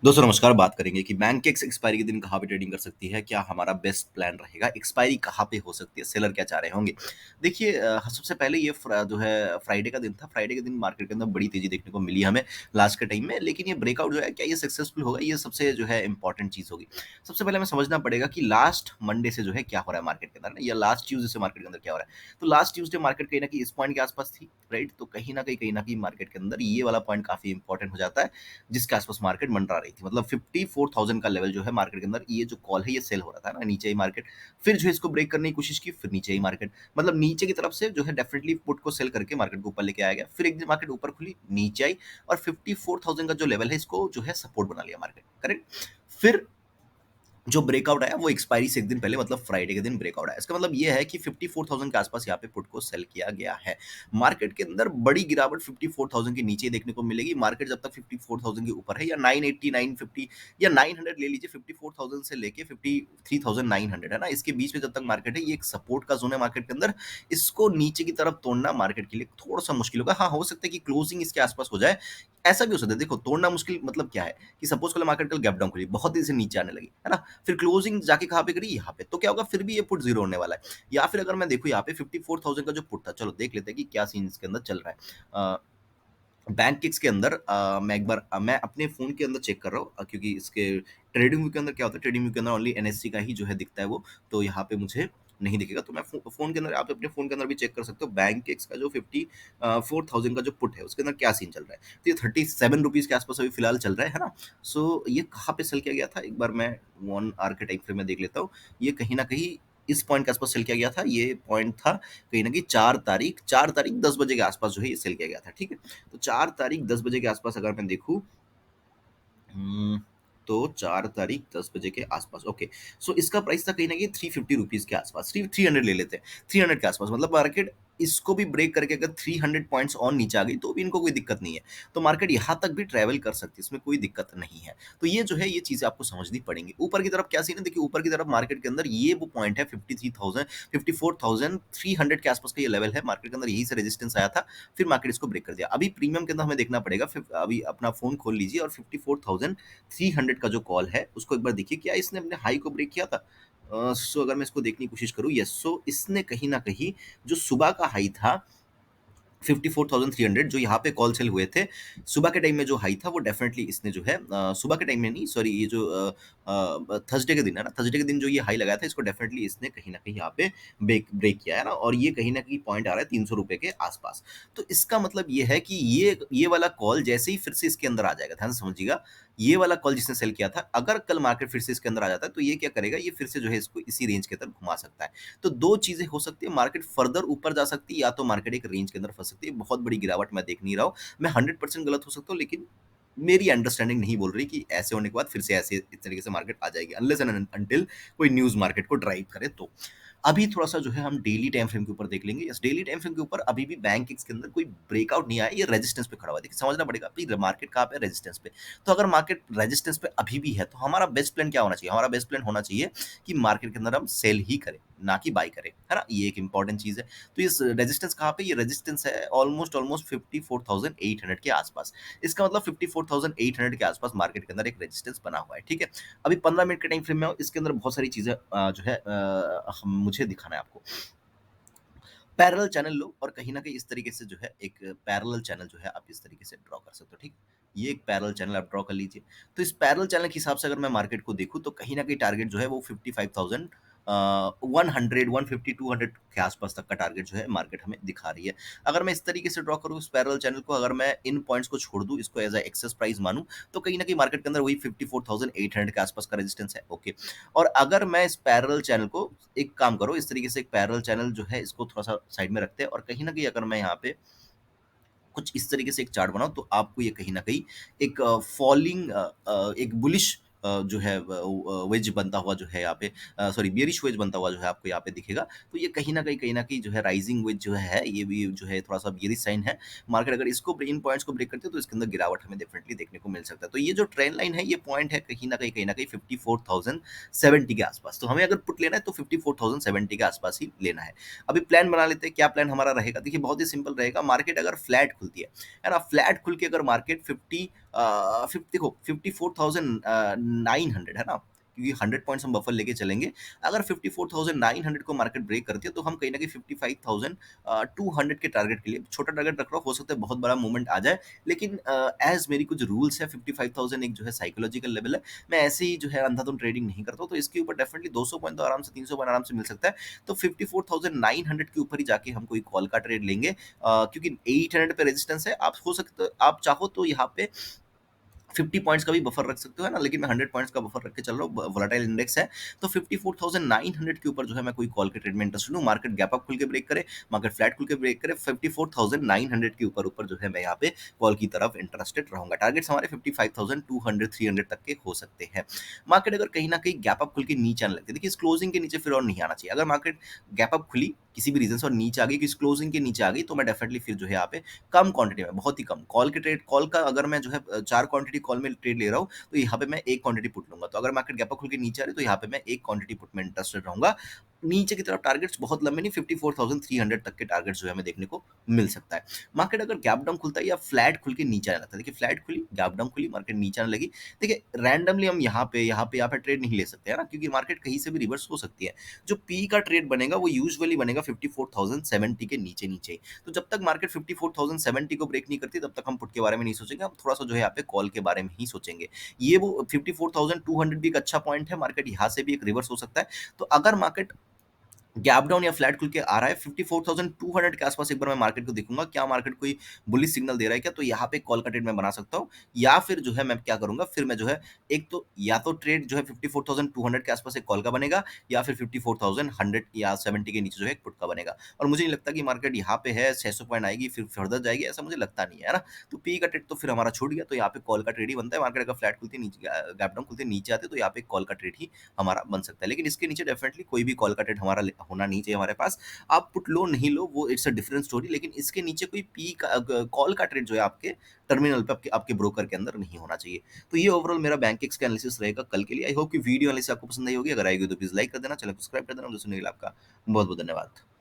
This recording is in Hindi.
दोस्तों नमस्कार, बात करेंगे कि बैंकेक्स एक्सपायरी के दिन कहाँ पे ट्रेडिंग कर सकती है? क्या हमारा बेस्ट प्लान रहेगा? एक्सपायरी कहाँ पे हो सकती है? सेलर क्या चाह रहे होंगे? देखिए सबसे पहले ये जो है फ्राइडे का दिन था। फ्राइडे के दिन मार्केट के अंदर बड़ी तेज़ी देखने को मिली हमें लास्ट के टाइम में। लेकिन ये ब्रेकआउट जो है क्या ये सक्सेसफुल होगा? ये सबसे जो है इम्पोर्टेंट चीज़ होगी। सबसे पहले हमें समझना पड़ेगा कि लास्ट मंडे से जो है क्या हो रहा है मार्केट के अंदर ना, या लास्ट ट्यूसडे से मार्केट के अंदर क्या हो रहा है। तो लास्ट ट्यूसडे मार्केट कहीं न कहीं इस पॉइंट के आस-पास थी, राइट? तो कहीं न कहीं मार्केट के अंदर ये वाला पॉइंट काफ़ी इम्पोर्टेंट हो जाता है। जिसके आसपास मार्केट मंडरा रही थी, मतलब 54,000 का लेवल जो है मार्केट के अंदर, ये जो कॉल है ये सेल हो रहा था ना, नीचे ही मार्केट। फिर जो है इसको ब्रेक करने की कोशिश की, फिर नीचे ही मार्केट, मतलब नीचे की तरफ से जो है डेफिनेटली पुट को सेल करके मार्केट को ऊपर लेके आया गया। फिर एक दिन मार्केट ऊपर खुली, नीचे आई, और 54,000 का जो लेवल है इसको जो है सपोर्ट बना लिया मार्केट, करेक्ट। फिर जो ब्रेकआउट आया वो एक्सपायरी से एक दिन पहले, मतलब फ्राइडे के दिन ब्रेकआउट आया। इसका मतलब ये है कि 54,000 के आसपास यहाँ पे पुट को सेल किया गया है। मार्केट के अंदर बड़ी गिरावट 54,000 के नीचे देखने को मिलेगी। मार्केट जब तक 54,000 के ऊपर है, या 980, 950 या 900 ले लीजिए, 54,000 से लेके 53,900 है ना, इसके बीच में जब तक मार्केट है, ये एक सपोर्ट का जोन है मार्केट के अंदर। इसको नीचे की तरफ तोड़ना मार्केट के लिए थोड़ा सा मुश्किल होगा। हाँ, हो सकता है कि क्लोजिंग इसके आसपास हो जाए। ऐसा भी हो सकता है, देखो तोड़ना मुश्किल मतलब क्या है कि सपोज कल मार्केट कल गैप डाउन खुली, बहुत तेजी से नीचे आने लगी, है ना, फिर क्लोजिंग जाके कहाँ पे करी, यहाँ पे, तो क्या होगा, फिर भी ये पुट जीरो होने वाला है। या फिर अगर मैं देखूँ यहाँ पे 54,000 का जो पुट था, चलो देख लेते हैं कि क्या सीन इसके अंदर चल रहा है। बैंक किक्स के अंदर मैं एक बार मैं अपने फ़ोन के अंदर चेक कर रहा हूँ, क्योंकि इसके ट्रेडिंग व्यू के अंदर क्या होता है, ट्रेडिंग व्यू के अंदर ओनली एनएससी का ही जो है दिखता है वो, तो यहाँ पे मुझे नहीं दिखेगा। तो मैं फ़ोन के अंदर, आप अपने फ़ोन के अंदर भी चेक कर सकते हो, बैंक किक्स का जो 54,000 का जो पुट है, उसके अंदर क्या सीन चल रहा है। तो ये ₹37 के आस-पास अभी फ़िलहाल चल रहा है ना? सो ये कहाँ पे सेल किया गया था, एक बार मैं 1 आवर के टाइम फ्रेम में देख लेता हूँ। ये कहीं न कहीं इस पॉइंट के आस-पास सेल किया गया था। ये पॉइंट था कहीं न कहीं 4 तारीख 10 बजे के आस-पास जो है ये सेल किया गया था, ठीक है? तो 4 तारीख 10 बजे के आस-पास अगर मैं देखूँ, हुँ, तो 4 तारीख 10 बजे के आस-पास, ओके। सो इसका प्राइस था कहीं न कहीं ₹350 के आस-पास, 300 ले लेते हैं, 300 के आस-पास, मतलब मार्केट इसको भी ब्रेक करके अगर 300 पॉइंट्स और नीचे आ गई, तो भी इनको कोई दिक्कत नहीं है। तो मार्केट यहाँ तक भी ट्रैवल कर सकती है, इसमें कोई दिक्कत नहीं है। तो ये जो है, ये चीज़ें आपको समझनी पड़ेंगी। ऊपर की तरफ क्या सीन है, देखिए ऊपर की तरफ मार्केट के अंदर ये वो पॉइंट है 53,000 54,300 के आस-पास का ये लेवल है, मार्केट के अंदर यहीं से रेजिस्टेंस आया था, फिर मार्केट इसको ब्रेक कर दिया। अभी प्रीमियम के अंदर हमें देखना पड़ेगा, फिर अभी अपना फ़ोन खोल लीजिए और 54,300 का जो कॉल है, उसको एक बार देखिए, क्या इसने अपने हाई को ब्रेक किया था? सो अगर मैं इसको देखने की कोशिश करूँ, यस, सो इसने कहीं न कहीं जो सुबह का हाई था 54,300, जो यहाँ पे कॉल सेल हुए थे, सुबह के टाइम में जो हाई था वो डेफ़िनेटली इसने जो है सुबह के टाइम में नहीं, सॉरी, ये जो थर्सडे के दिन है ना, थर्सडे के दिन जो ये हाई लगाया था, इसको डेफ़िनेटली इसने कहीं न कहीं यहाँ पे ब्रेक किया है ना, और ये कहीं न कहीं पॉइंट आ रहा है ₹300 के आस-पास। तो इसका मतलब ये है कि ये वाला कॉल जैसे ही फिर से इसके अंदर आ जाएगा, ध्यान से समझिएगा, ये वाला कॉल जिसने सेल किया था, अगर कल मार्केट फिर से इसके अंदर आ जाता है, तो ये क्या करेगा, ये फिर से जो है इसको इसी रेंज की तरफ घुमा सकता है। तो 2 चीज़ें हो सकती है, मार्केट फर्दर ऊपर जा सकती है, या तो मार्केट एक रेंज के अंदर फँस सकती है। बहुत बड़ी गिरावट मैं देख नहीं रहा हूँ। मैं 100% गलत हो सकता हूँ, लेकिन मेरी अंडरस्टैंडिंग नहीं बोल रही कि ऐसे होने के बाद फिर से ऐसे इस तरीके से मार्केट आ जाएगी, अनलेस एंड अनटिल कोई न्यूज़ मार्केट को ड्राइव करे तो। अभी थोड़ा-सा जो है हम डेली टाइम फ्रेम के ऊपर देख लेंगे। इस डेली टाइम फ्रेम के ऊपर अभी भी बैंक के अंदर कोई ब्रेकआउट नहीं आया, ये रेजिस्टेंस पे खड़ा हुआ है। देखिए समझना पड़ेगा कि मार्केट कहाँ पे है, रेजिस्टेंस पे। तो अगर मार्केट रेजिस्टेंस पे अभी भी है, तो हमारा बेस्ट प्लान क्या होना चाहिए? हमारा बेस्ट प्लान होना चाहिए कि मार्केट के अंदर हम सेल ही करें, ना कि बाय करें, है ना? ये एक इंपॉर्टेंट चीज़ है। तो इस रेजिस्टेंस कहाँ पे? ये रेजिस्टेंस है ऑलमोस्ट ऑलमोस्ट 54,800 के आसपास। इसका मतलब 54,800 के आसपास मार्केट के अंदर एक रेजिस्टेंस बना हुआ है, ठीक है? अभी 15 मिनट के टाइम फ्रेम में हूँ, इसके अंदर बहुत सारी चीज़ें जो है हम मुझे दिखाना है आपको। पैरेलल चैनल लो, और कहीं न कहीं इस तरीके से जो है एक पैरेलल चैनल जो है आप इस तरीके से ड्रॉ कर सकते हो, ठीक? ये एक पैरेलल चैनल आप ड्रॉ कर लीजिए। तो इस पैरेलल चैनल के हिसाब से अगर मैं मार्केट को देखूँ, तो कहीं न कहीं टारगेट जो है वो 55,000 100, 150, 200 के आसपास तक का टारगेट जो है मार्केट हमें दिखा रही है। अगर मैं इस तरीके से ड्रॉ करूँ इस पैरेलल चैनल को, अगर मैं इन पॉइंट्स को छोड़ दूँ, इसको एज़ अ एक्सेस प्राइस मानूँ, तो कहीं न कहीं मार्केट के अंदर वही 54,800 के आसपास का रेजिस्टेंस है, ओके। और अगर मैं इस पैरेलल चैनल को, एक काम करो, इस तरीके से एक पैरेलल चैनल जो है इसको थोड़ा-सा साइड में रखते हैं, और कहीं न कहीं अगर मैं यहाँ पे कुछ इस तरीके से एक चार्ट बनाऊँ, तो आपको ये कहीं न कहीं एक फॉलिंग एक बुलिश जो है वेज बनता हुआ जो है यहाँ पे, सॉरी, बियरिश वेज बनता हुआ जो है आपको यहाँ पे दिखेगा। तो ये कहीं न कहीं जो है राइजिंग वेज जो है, ये भी जो है थोड़ा-सा बियरिश साइन है। मार्केट अगर इसको इन पॉइंट्स को ब्रेक करती है, तो इसके अंदर गिरावट हमें डेफिनिटली देखने को मिल सकता है। तो ये जो ट्रेंड लाइन है, ये पॉइंट है कहीं न कहीं 54,070 के आसपास। तो हमें अगर पुट लेना है, तो 54,070 के आसपास ही लेना है। अभी प्लान बना लेते हैं, क्या प्लान हमारा रहेगा? देखिए बहुत ही सिंपल रहेगा, मार्केट अगर फ्लैट खुलती है ना? फ्लैट खुल के अगर मार्केट देखो 54,900 है ना? क्योंकि 100 पॉइंट्स हम बफर लेके चलेंगे। अगर 54,900 को मार्केट ब्रेक करती है तो हम कहीं न कहीं 55,200 के टारगेट के लिए छोटा टारगेट रख रहा हूँ, हो सकता है बहुत बड़ा मूवमेंट आ जाए। लेकिन ऐज़ मेरी कुछ रूल्स है, 55,000 एक जो है साइकोलॉजिकल लेवल है। मैं ऐसे ही जो है अंधाधुंध ट्रेडिंग नहीं करता हूँ, तो इसके ऊपर डेफिनिटली 200 पॉइंट तो आराम से 300 पॉइंट आराम से मिल सकता है। तो 54,900 के ऊपर ही जाके हम कोई कॉल का ट्रेड लेंगे, क्योंकि 800 पे रेजिस्टेंस है। आप हो सकता आप चाहो तो यहाँ पे 50 पॉइंट्स का भी बफर रख सकते हो, है ना? लेकिन मैं 100 पॉइंट्स का बफर रख के चल रहा हूँ, वोलेटाइल इंडेक्स है, तो 54,900 के ऊपर जो है मैं कोई कॉल के ट्रेड में इंटरेस्टेड हूँ। मार्केट गैप अप खुल के ब्रेक करे, मार्केट फ्लैट खुल के ब्रेक करे, 54,900 के ऊपर ऊपर जो है मैं यहाँ पे कॉल की तरफ इंटरेस्टेड रहूँगा। टारगेट्स हमारे 55,200, 300 तक के हो सकते हैं। मार्केट अगर कहीं न कहीं गैप अप खुल के नीचे आने लगती है, देखिए इस क्लोजिंग के नीचे फिर और नहीं आना चाहिए। अगर मार्केट गैप अप खुली, किसी भी रीज़न से और नीचे आ गई, किसी क्लोजिंग के नीचे आ गई, तो मैं डेफिनिटली फिर जो है यहाँ पे कम क्वांटिटी में, बहुत ही कम कॉल के ट्रेड, कॉल का अगर मैं जो है 4 क्वांटिटी कॉल में ट्रेड ले रहा हूँ, तो यहाँ पे मैं 1 क्वांटिटी पुट लूँगा। तो अगर मार्केट गैप अप खुल के नीचे आ रही है, तो यहाँ पे मैं 1 क्वांटिटी पुट में इंटरेस्टेड रहूँगा। नीचे की तरफ टारगेट्स बहुत लंबे नहीं, 54,300 तक के टारगेट्स जो है हमें देखने को मिल सकता है। मार्केट अगर गैप डाउन खुलता है या फ्लैट खुल के नीचे आने लगता है, देखिए फ्लैट खुली, गैप डाउन खुली, मार्केट नीचे आने लगी। देखिए रैंडमली हम यहाँ पे ट्रेड नहीं ले सकते, है ना? क्योंकि मार्केट कहीं से भी रिवर्स हो सकती है। जो पी का ट्रेड बनेगा वो यूजुअली बनेगा 54,070 के नीचे-नीचे ही। तो जब तक मार्केट 54,070 को ब्रेक नहीं करती, तब तक हम पुट के बारे में नहीं सोचेंगे, हम थोड़ा-सा जो है यहाँ पे कॉल के बारे में ही सोचेंगे। ये वो 54,200 भी एक अच्छा पॉइंट है, मार्केट यहाँ से भी एक रिवर्स हो सकता है। तो अगर मार्केट गैप डाउन या फ्लैट खुल के आ रहा है 54,200 के आसपास, एक बार मैं मार्केट को देखूँगा, क्या मार्केट कोई बुलिश सिग्नल दे रहा है क्या? तो यहाँ पे कॉल का ट्रेड मैं बना सकता हूँ, या फिर जो है मैं क्या करूँगा, फिर मैं जो है एक तो या तो ट्रेड जो है 54,200 के आसपास एक कॉल का बनेगा, या फिर 54,100 या 70 के नीचे जो है एक पुट का बनेगा। और मुझे नहीं लगता कि मार्केट यहाँ पे है 600 पॉइंट आएगी फिर फर्दर जाएगी, ऐसा मुझे लगता नहीं है, है ना? तो पी का ट्रेड तो फिर हमारा छूट गया, तो यहाँ पे कॉल का ट्रेड ही बनता है। मार्केट अगर फ्लैट खुलती है, नीचे गैप डाउन खुलते नीचे आते, तो यहाँ पे कॉल का ट्रेड ही हमारा बन सकता है। लेकिन इसके नीचे डेफिनिटली कोई भी कॉल का ट्रेड हमारा होना नहीं चाहिए हमारे पास। आप पुट लो नहीं लो, वो इट्स अ डिफरेंट स्टोरी, लेकिन इसके नीचे कोई पी का कॉल का ट्रेड जो है आपके टर्मिनल पे, आपके आपके ब्रोकर के अंदर नहीं होना चाहिए। तो ये ओवरऑल मेरा बैंक एक्स का एनालिसिस रहेगा कल के लिए। आई होप कि वीडियो एनालिसिस आपको पसंद आई होगी। अगर आएगी तो प्लीज लाइक कर देना, चैनल को सब्सक्राइब कर देना। मुझे सुनने के लिए आपका बहुत बहुत धन्यवाद।